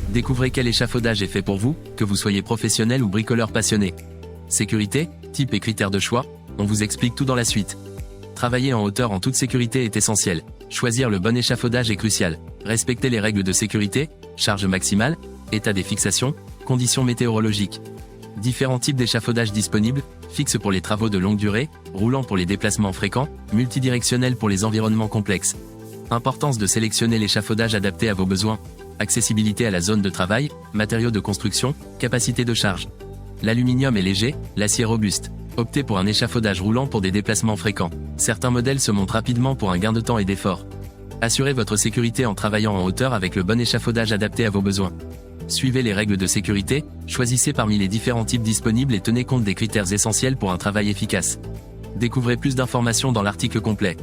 Découvrez quel échafaudage est fait pour vous, que vous soyez professionnel ou bricoleur passionné. Sécurité, type et critères de choix, on vous explique tout dans la suite. Travailler en hauteur en toute sécurité est essentiel. Choisir le bon échafaudage est crucial. Respecter les règles de sécurité, charge maximale, état des fixations, conditions météorologiques. Différents types d'échafaudage disponibles, fixe pour les travaux de longue durée, roulant pour les déplacements fréquents, multidirectionnel pour les environnements complexes. Importance de sélectionner l'échafaudage adapté à vos besoins. Accessibilité à la zone de travail, matériaux de construction, capacité de charge. L'aluminium est léger, l'acier robuste. Optez pour un échafaudage roulant pour des déplacements fréquents. Certains modèles se montent rapidement pour un gain de temps et d'effort. Assurez votre sécurité en travaillant en hauteur avec le bon échafaudage adapté à vos besoins. Suivez les règles de sécurité, choisissez parmi les différents types disponibles et tenez compte des critères essentiels pour un travail efficace. Découvrez plus d'informations dans l'article complet.